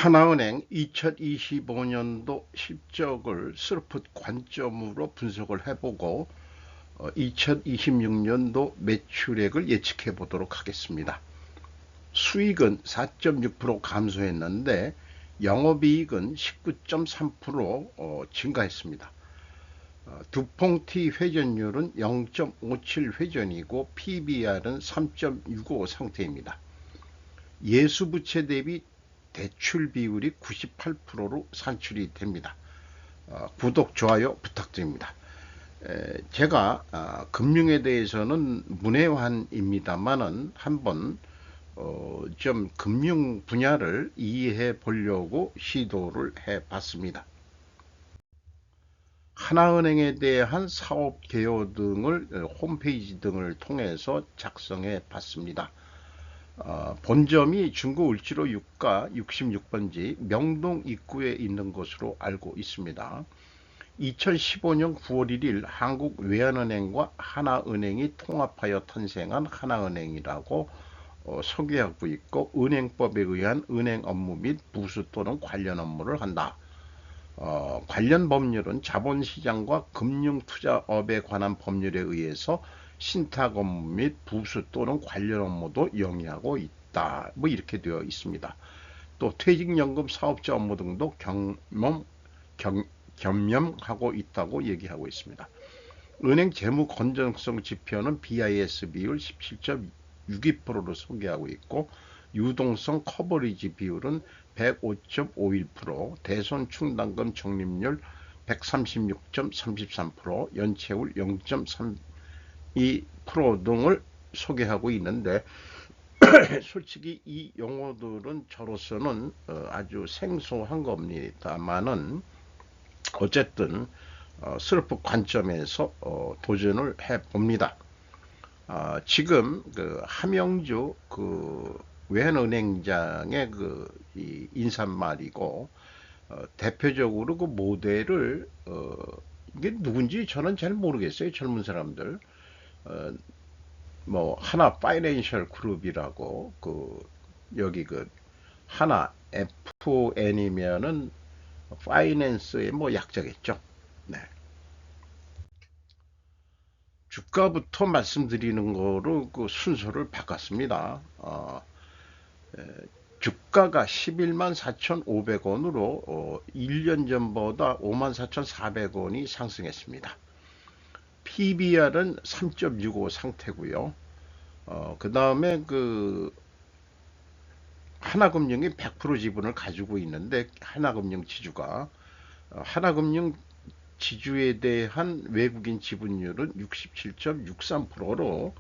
하나은행 2025년도 실적을 스로풋 관점으로 분석을 해보고 2026년도 매출액을 예측해 보도록 하겠습니다. 수익은 4.6% 감소했는데 영업이익은 19.3% 증가했습니다. 두퐁티 회전율은 0.57 회전이고 PBR은 3.65 상태입니다. 예수부채 대비 대출 비율이 98%로 산출이 됩니다. 구독, 좋아요 부탁드립니다. 제가 금융에 대해서는 문외한입니다만은 한번 좀 금융 분야를 이해해 보려고 시도를 해 봤습니다. 하나은행에 대한 사업 개요 등을 홈페이지 등을 통해서 작성해 봤습니다. 본점이 중구 을지로 6가 66번지 명동 입구에 있는 것으로 알고 있습니다. 2015년 9월 1일 한국외환은행과 하나은행이 통합하여 탄생한 하나은행이라고 소개하고 있고, 은행법에 의한 은행 업무 및 부수 또는 관련 업무를 한다. 관련 법률은 자본시장과 금융투자업에 관한 법률에 의해서 신탁 업무 및 부수 또는 관련 업무도 영위하고 있다. 뭐 이렇게 되어 있습니다. 또 퇴직연금 사업자 업무 등도 겸염하고 있다고 얘기하고 있습니다. 은행 재무 건전성 지표는 BIS 비율 17.62%로 소개하고 있고, 유동성 커버리지 비율은 105.51%, 대손 충당금 적립률 136.33%, 연체율 0.32% 등을 소개하고 있는데 솔직히 이 용어들은 저로서는 아주 생소한 겁니다만은 어쨌든 스로풋 관점에서 도전을 해 봅니다. 지금 그 함영주 그 외환은행장의 이 인사말이고, 대표적으로 그 모델을 이게 누군지 저는 잘 모르겠어요. 젊은 사람들 뭐 하나 파이낸셜 그룹이라고, 여기 하나 FN이면은 파이낸스의 뭐 약자겠죠. 네. 주가부터 말씀드리는 거로 순서를 바꿨습니다. 주가가 11만 4,500원으로 1년 전보다 5만 4,400원이 상승했습니다. PBR은 3.65 상태고요. 그 다음에 하나금융이 100% 지분을 가지고 있는데, 하나금융 지주가 하나금융 지주에 대한 외국인 지분율은 67.63%로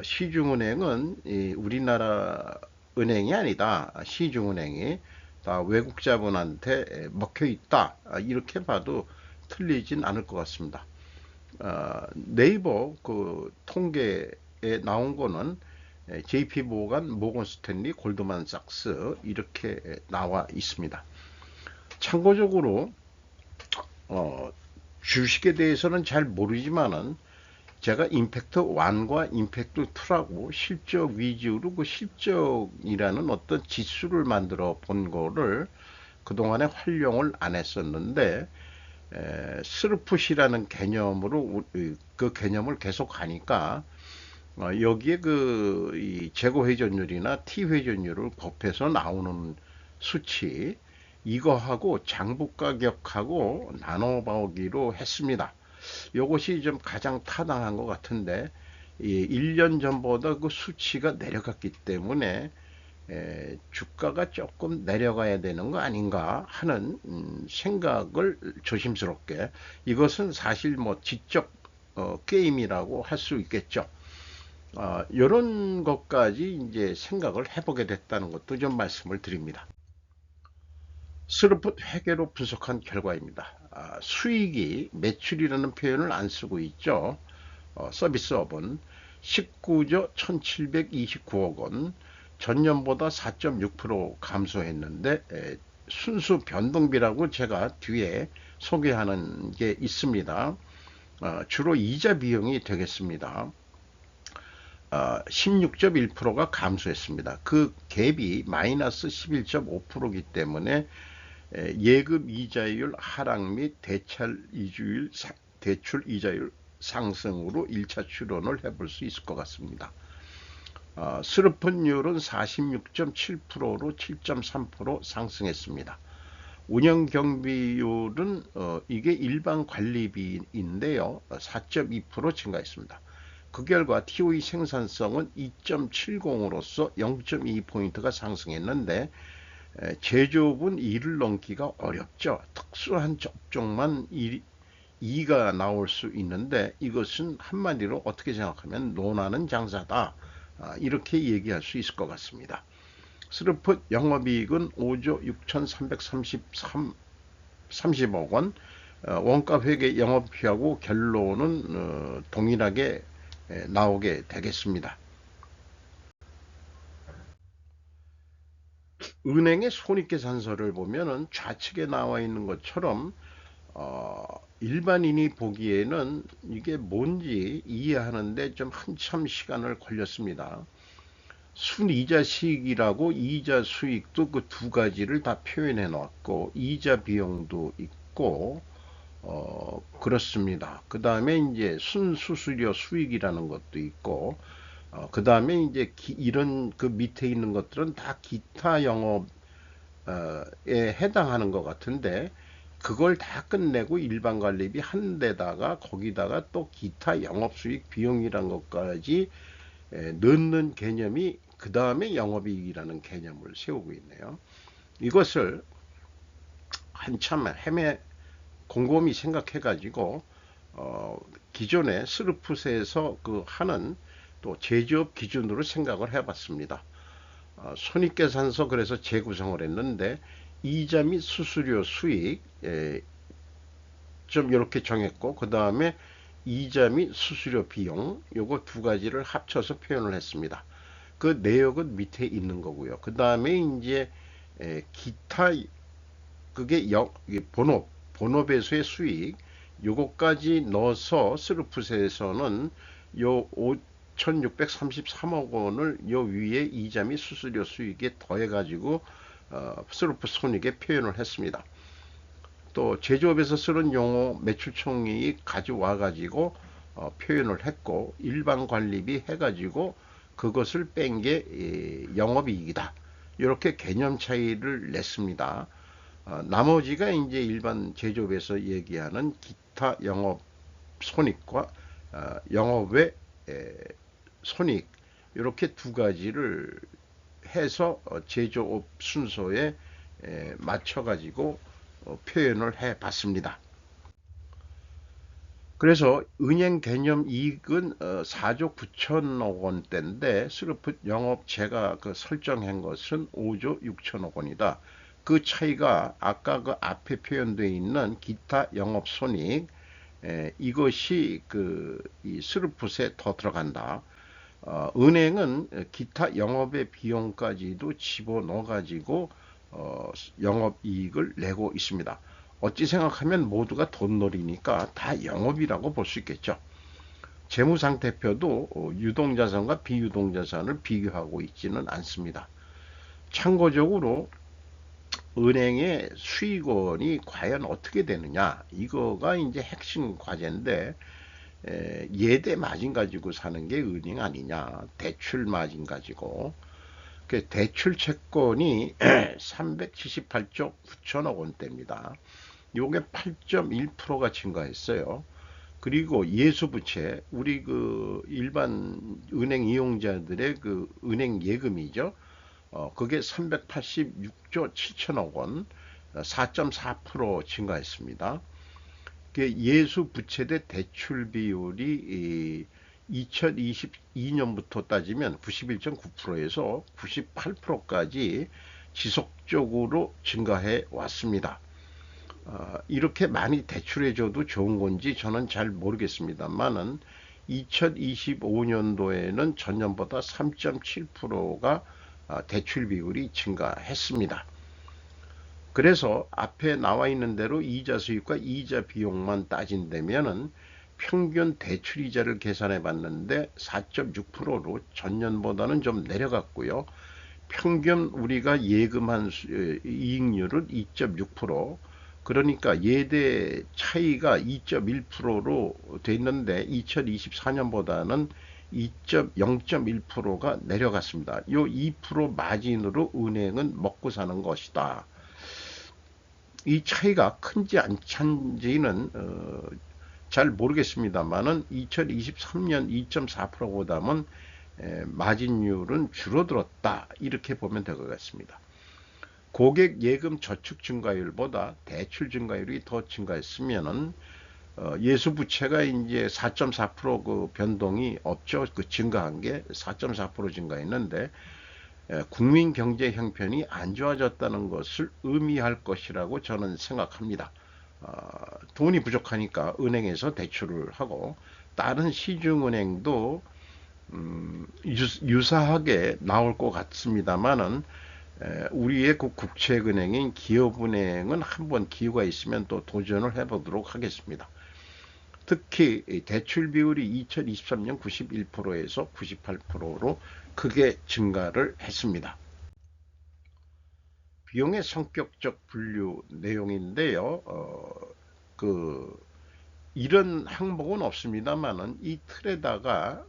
시중은행은 우리나라 은행이 아니다. 시중은행이 다 외국 자본한테 먹혀 있다. 이렇게 봐도 틀리진 않을 것 같습니다. 네이버 통계에 나온 거는 JP 모건, 모건 스탠리, 골드만삭스 이렇게 나와 있습니다. 참고적으로 주식에 대해서는 잘 모르지만은 제가 임팩트 1과 임팩트 2라고 실적 위주로 실적이라는 어떤 지수를 만들어 본 거를 그동안에 활용을 안 했었는데, 스루풋이라는 개념으로 그 개념을 계속 가니까 여기에 이 재고 회전율이나 T 회전율을 곱해서 나오는 수치, 이거하고 장부 가격하고 나눠보기로 했습니다. 이것이 좀 가장 타당한 것 같은데, 1년 전보다 그 수치가 내려갔기 때문에 주가가 조금 내려가야 되는 거 아닌가 하는 생각을 조심스럽게, 이것은 사실 뭐 지적 게임이라고 할 수 있겠죠. 이런 것까지 이제 생각을 해보게 됐다는 것도 좀 말씀을 드립니다. 스루풋 회계로 분석한 결과입니다. 수익이 매출이라는 표현을 안 쓰고 있죠. 서비스업은 19조 1729억 원, 전년보다 4.6% 감소했는데, 순수 변동비라고 제가 뒤에 소개하는 게 있습니다. 주로 이자 비용이 되겠습니다. 16.1%가 감소했습니다. 그 갭이 마이너스 11.5%이기 때문에 예금 이자율 하락 및 대출 이자율 상승으로 1차 추론을 해볼 수 있을 것 같습니다. 스루프율은 46.7%로 7.3% 상승했습니다. 운영 경비율은 이게 일반 관리비인데요. 4.2% 증가했습니다. 그 결과 TOE 생산성은 2.70으로서 0.2포인트가 상승했는데 제조업은 2를 넘기가 어렵죠. 특수한 접종만 2가 나올 수 있는데 이것은 한마디로 어떻게 생각하면 논하는 장사다. 이렇게 얘기할 수 있을 것 같습니다. 스루프 영업이익은 5조 6,330억 원, 원가 회계 영업비하고 결론은 동일하게 나오게 되겠습니다. 은행의 손익계산서를 보면은 좌측에 나와 있는 것처럼 일반인이 보기에는 이게 뭔지 이해하는데 좀 한참 시간을 걸렸습니다. 순이자 수익이라고 이자 수익도 그 두 가지를 다 표현해 놓았고 이자 비용도 있고 그렇습니다. 그 다음에 이제 순수수료 수익이라는 것도 있고 그 다음에 이제 이런 그 밑에 있는 것들은 다 기타 영업에 해당하는 것 같은데 그걸 다 끝내고 일반 관리비 한 데다가 거기다가 또 기타 영업수익 비용이란 것까지 넣는 개념이 그 다음에 영업이익이라는 개념을 세우고 있네요. 이것을 한참 곰곰이 생각해 가지고 기존의 스루프에서 그 하는 또 제조업 기준으로 생각을 해봤습니다. 손익계산서 그래서 재구성을 했는데 이자 및 수수료 수익 좀 이렇게 정했고 그 다음에 이자 및 수수료 비용 요거 두 가지를 합쳐서 표현을 했습니다. 그 내역은 밑에 있는 거고요. 그 다음에 이제 기타 그게 본업에서의 수익 요거까지 넣어서 스루프에서는 요 5,633억 원을 요 위에 이자 및 수수료 수익에 더해 가지고 스루프 손익에 표현을 했습니다. 또 제조업에서 쓰는 용어 매출총이익 가져와 가지고 표현을 했고 일반 관리비 해 가지고 그것을 뺀 게 영업이익이다. 이렇게 개념 차이를 냈습니다. 나머지가 이제 일반 제조업에서 얘기하는 기타 영업 손익과 영업외 손익 이렇게 두 가지를 해서 제조업 순서에 맞춰 가지고 표현을 해 봤습니다. 그래서 은행 개념 이익은 4조 9천억 원대인데 스루프 영업 제가 그 설정한 것은 5조 6천억 원이다. 그 차이가 아까 그 앞에 표현되어 있는 기타 영업 손익 이것이 이 스루프에 더 들어간다. 은행은 기타 영업의 비용까지도 집어넣어 가지고 영업이익을 내고 있습니다. 어찌 생각하면 모두가 돈놀이니까 다 영업이라고 볼 수 있겠죠. 재무상태표도 유동자산과 비유동자산을 비교하고 있지는 않습니다. 참고적으로 은행의 수익원이 과연 어떻게 되느냐 이거가 이제 핵심 과제인데 예대 마진 가지고 사는 게 은행 아니냐 대출 마진 가지고 그 대출 채권이 378조 9천억 원대입니다. 요게 8.1%가 증가했어요. 그리고 예수부채 우리 그 일반 은행 이용자들의 그 은행 예금이죠. 그게 386조 7천억 원, 4.4% 증가했습니다. 예수 부채 대 대출 비율이 2022년부터 따지면 91.9%에서 98%까지 지속적으로 증가해 왔습니다. 이렇게 많이 대출해줘도 좋은 건지 저는 잘 모르겠습니다만은 2025년도에는 전년보다 3.7%가 대출 비율이 증가했습니다. 그래서 앞에 나와 있는 대로 이자 수익과 이자 비용만 따진다면은 평균 대출이자를 계산해 봤는데 4.6%로 전년보다는 좀 내려갔고요. 평균 우리가 예금한 이익률은 2.6%, 그러니까 예대 차이가 2.1%로 됐는데 2024년보다는 0.1%가 내려갔습니다. 요 2% 마진으로 은행은 먹고 사는 것이다. 이 차이가 큰지 안 찬지는 잘 모르겠습니다만은 2023년 2.4%보다는 마진율은 줄어들었다, 이렇게 보면 될 것 같습니다. 고객 예금 저축 증가율보다 대출 증가율이 더 증가했으면은 예수부채가 이제 4.4%그 변동이 없죠. 그 증가한 게 4.4% 증가했는데 국민 경제 형편이 안 좋아졌다는 것을 의미할 것이라고 저는 생각합니다. 돈이 부족하니까 은행에서 대출을 하고 다른 시중은행도 유사하게 나올 것 같습니다만은 우리의 그 국책은행인 기업은행은 한번 기회가 있으면 또 도전을 해보도록 하겠습니다. 특히 대출 비율이 2023년 91%에서 98%로 크게 증가를 했습니다. 비용의 성격적 분류 내용인데요. 이런 항목은 없습니다만은 이 틀에다가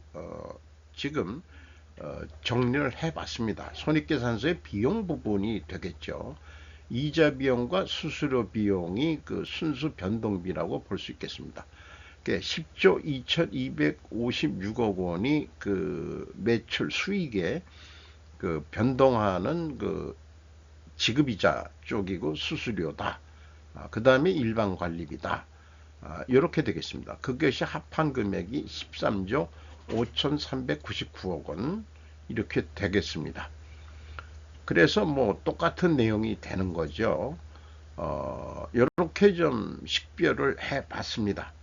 지금 정리를 해봤습니다. 손익계산서의 비용 부분이 되겠죠. 이자 비용과 수수료 비용이 그 순수 변동비라고 볼 수 있겠습니다. 10조 2256억 원이 그 매출 수익에 그 변동하는 그 지급이자 쪽이고 수수료다. 그 다음에 일반 관리비다. 이렇게 되겠습니다. 그것이 합한 금액이 13조 5399억 원 이렇게 되겠습니다. 그래서 뭐 똑같은 내용이 되는 거죠. 이렇게 좀 식별을 해 봤습니다.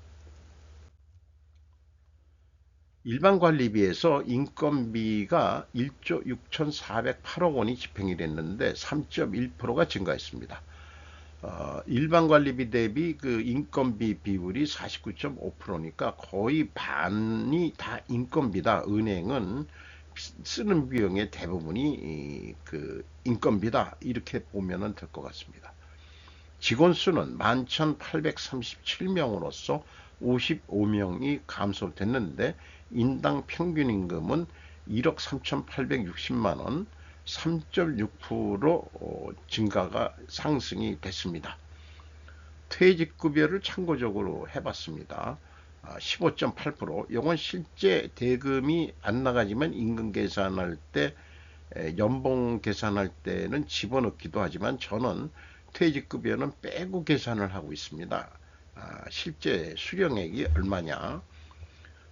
일반 관리비에서 인건비가 1조 6,408억 원이 집행이 됐는데 3.1%가 증가했습니다. 일반 관리비 대비 그 인건비 비율이 49.5%니까 거의 반이 다 인건비다. 은행은 쓰는 비용의 대부분이 그 인건비다, 이렇게 보면 될 것 같습니다. 직원 수는 11,837명으로서 55명이 감소됐는데 인당 평균 임금은 1억 3,860만 원, 3.6% 증가가 상승이 됐습니다. 퇴직급여를 참고적으로 해봤습니다. 15.8%, 이건 실제 대금이 안 나가지만 임금 계산할 때, 연봉 계산할 때는 집어넣기도 하지만 저는 퇴직급여는 빼고 계산을 하고 있습니다. 실제 수령액이 얼마냐?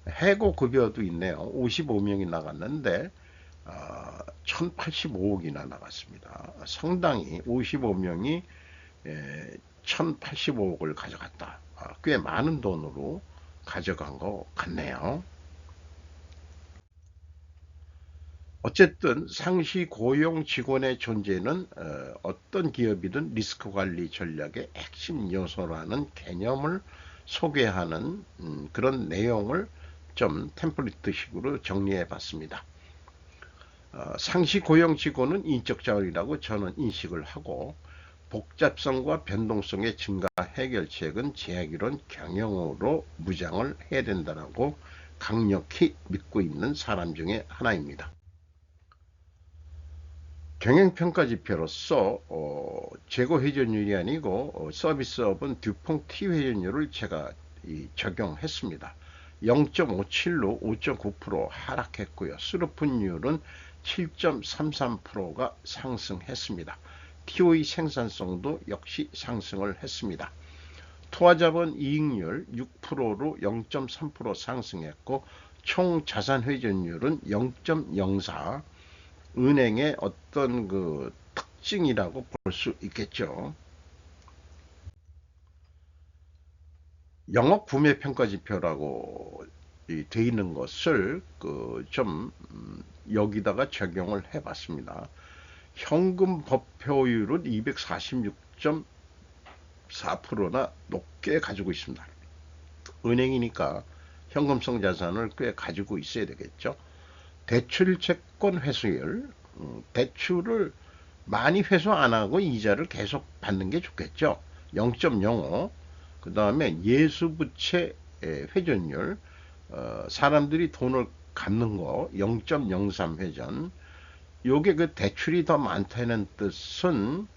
해고급여도 있네요. 55명이 나갔는데 1085억이나 나갔습니다. 상당히 55명이 1085억을 가져갔다. 꽤 많은 돈으로 가져간 것 같네요. 어쨌든 상시 고용 직원의 존재는 어떤 기업이든 리스크 관리 전략의 핵심 요소라는 개념을 소개하는 그런 내용을 좀 템플릿식으로 정리해 봤습니다. 상시 고용 직원은 인적 자원이라고 저는 인식을 하고, 복잡성과 변동성의 증가 해결책은 제약이론 경영으로 무장을 해야 된다고 강력히 믿고 있는 사람 중에 하나입니다. 경영평가지표로서 재고 회전율이 아니고 서비스업은 듀퐁 T 회전율을 제가 적용했습니다. 0.57로 5.9% 하락했고요. 스루픈율은 7.33%가 상승했습니다. TOE 생산성도 역시 상승을 했습니다. 투하자본 이익률 6%로 0.3% 상승했고, 총 자산 회전율은 0.04, 은행의 어떤 그 특징이라고 볼 수 있겠죠. 영업 구매 평가 지표라고 되어 있는 것을 좀 여기다가 적용을 해 봤습니다. 현금 법표율은 246.4%나 높게 가지고 있습니다. 은행이니까 현금성 자산을 꽤 가지고 있어야 되겠죠. 대출 채권 회수율, 대출을 많이 회수 안 하고 이자를 계속 받는 게 좋겠죠. 0.05. 그 다음에 예수부채 회전율, 사람들이 돈을 갚는 거 0.03 회전. 요게 그 대출이 더 많다는 뜻은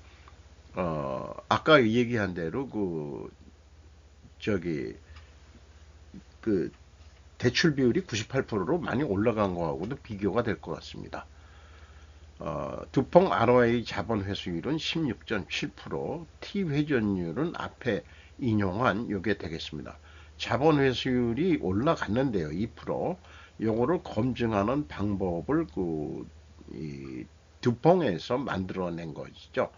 아까 얘기한 대로 저기 그 대출 비율이 98%로 많이 올라간 거하고도 비교가 될 것 같습니다. 두펑 ROA 자본 회수율은 16.7%, T 회전율은 앞에 인용한 요게 되겠습니다. 자본 회수율이 올라갔는데요, 2%. 요거를 검증하는 방법을 두펑에서 만들어낸 것이죠.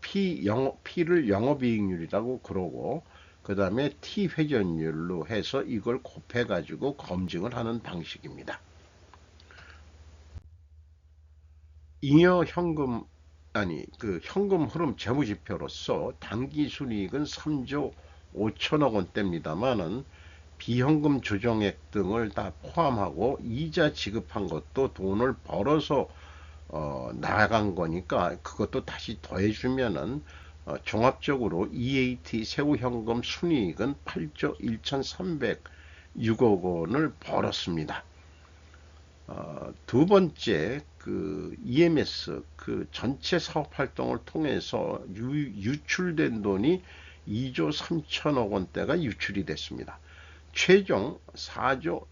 P를 영업이익률이라고 그러고, 그 다음에 T 회전율로 해서 이걸 곱해가지고 검증을 하는 방식입니다. 잉여 현금, 현금 흐름 재무지표로서 당기 순이익은 3조 5천억 원대입니다만은 비현금 조정액 등을 다 포함하고 이자 지급한 것도 돈을 벌어서 나간 거니까 그것도 다시 더해주면은 종합적으로 EAT 세후현금 순이익은 8조 1,306억 원을 벌었습니다. 두 번째 EMS 전체 사업 활동을 통해서 유출된 돈이 2조 3천억 원대가 유출이 됐습니다. 최종 4조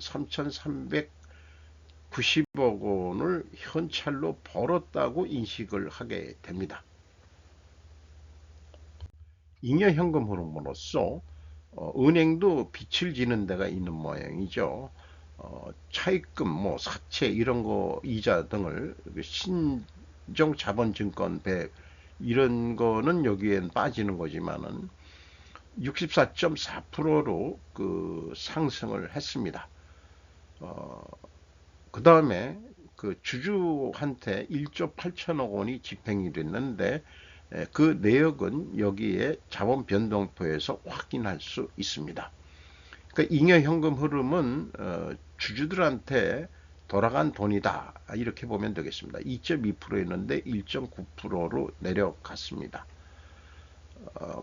3,390억 원을 현찰로 벌었다고 인식을 하게 됩니다. 잉여 현금 흐름으로서 은행도 빚을 지는 데가 있는 모양이죠. 차입금, 사채 이런 거 이자 등을 신종 자본증권 배 이런 거는 여기엔 빠지는 거지만은 64.4%로 상승을 했습니다. 그 다음에 주주한테 1조 8천억 원이 집행이 됐는데 그 내역은 여기에 자본 변동표에서 확인할 수 있습니다. 그러니까 잉여 현금 흐름은 주주들한테 돌아간 돈이다 이렇게 보면 되겠습니다. 2.2%였는데 1.9%로 내려갔습니다.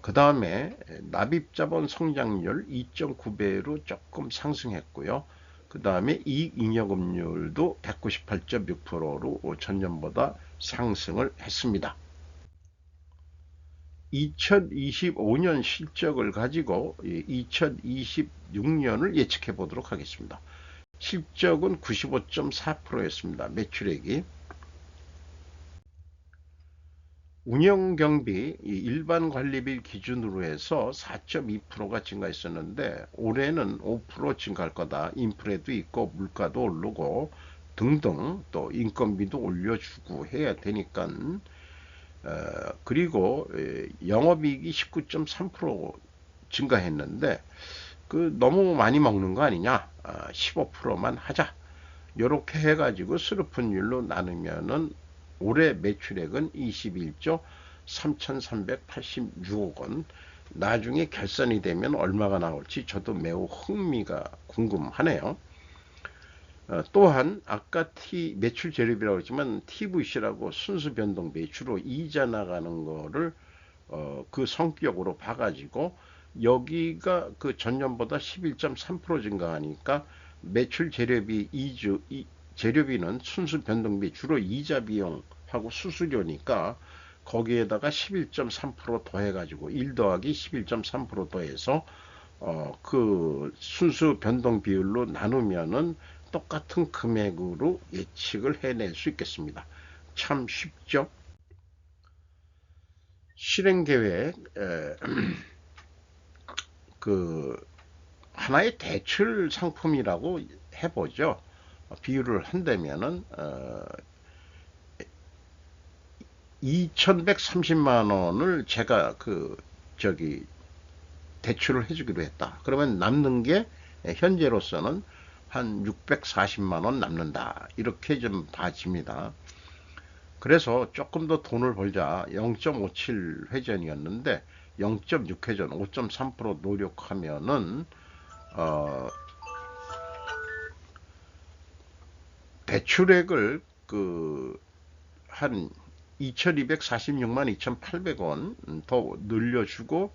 그 다음에 납입자본 성장률 2.9배로 조금 상승했고요. 그 다음에 이익잉여금률도 198.6%로 전년보다 상승을 했습니다. 2025년 실적을 가지고 2026년을 예측해 보도록 하겠습니다. 실적은 95.4%였습니다. 매출액이. 운영경비 일반 관리비 기준으로 해서 4.2%가 증가했었는데 올해는 5% 증가할 거다. 인플레도 있고 물가도 오르고 등등 또 인건비도 올려주고 해야 되니까 그리고 영업이익이 19.3% 증가했는데 너무 많이 먹는 거 아니냐, 15%만 하자 이렇게 해가지고 스르픈율로 나누면은 올해 매출액은 21조 3,386억 원. 나중에 결산이 되면 얼마가 나올지 저도 매우 흥미가 궁금하네요. 또한 아까 매출 재료비라고 했지만 TVC라고 순수 변동 매출로 이자 나가는 거를 그 성격으로 봐가지고 여기가 전년보다 11.3% 증가하니까 매출 재료비 재료비는 순수 변동비 주로 이자 비용하고 수수료니까 거기에다가 11.3% 더해가지고 1 더하기 11.3% 더해서 순수 변동 비율로 나누면은 똑같은 금액으로 예측을 해낼 수 있겠습니다. 참 쉽죠? 실행계획 하나의 대출 상품이라고 해보죠. 비유를 한다면은 2,130만 원을 제가 대출을 해주기로 했다. 그러면 남는 게 현재로서는 한 640만 원 남는다. 이렇게 좀 봐집니다. 그래서 조금 더 돈을 벌자 0.57 회전이었는데 0.6 회전 5.3% 노력하면은 어, 대출액을 한 2246만 2800원 더 늘려주고,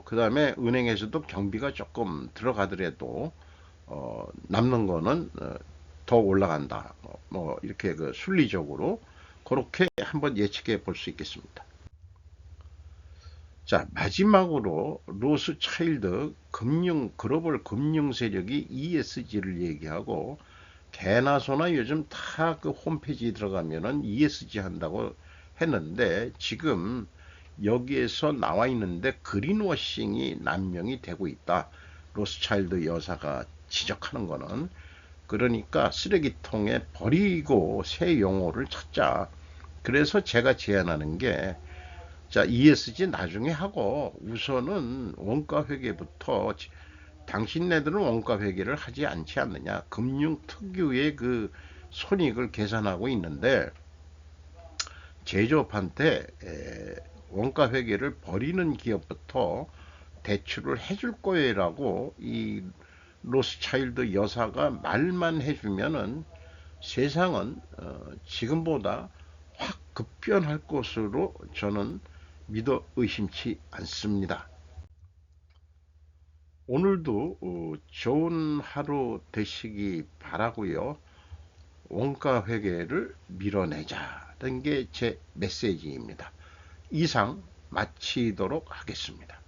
그 다음에 은행에서도 경비가 조금 들어가더라도 남는 거는 더 올라간다. 뭐 이렇게 순리적으로 그렇게 한번 예측해 볼 수 있겠습니다. 자, 마지막으로 로스차일드 글로벌 금융 세력이 ESG를 얘기하고, 개나 소나 요즘 다 그 홈페이지 들어가면은 ESG 한다고 했는데, 지금 여기에서 나와 있는데 그린워싱이 남용이 되고 있다. 로스차일드 여사가 지적하는 거는, 그러니까 쓰레기통에 버리고 새 용어를 찾자. 그래서 제가 제안하는 게, 자, ESG 나중에 하고 우선은 원가 회계부터, 당신네들은 원가 회계를 하지 않지 않느냐. 금융 특유의 그 손익을 계산하고 있는데 제조업한테 원가 회계를 버리는 기업부터 대출을 해줄 거예요라고 이 로스차일드 여사가 말만 해주면은 세상은 지금보다 확 급변할 것으로 저는 믿어 의심치 않습니다. 오늘도 좋은 하루 되시기 바라고요. 원가 회계를 밀어내자는 게 제 메시지입니다. 이상 마치도록 하겠습니다.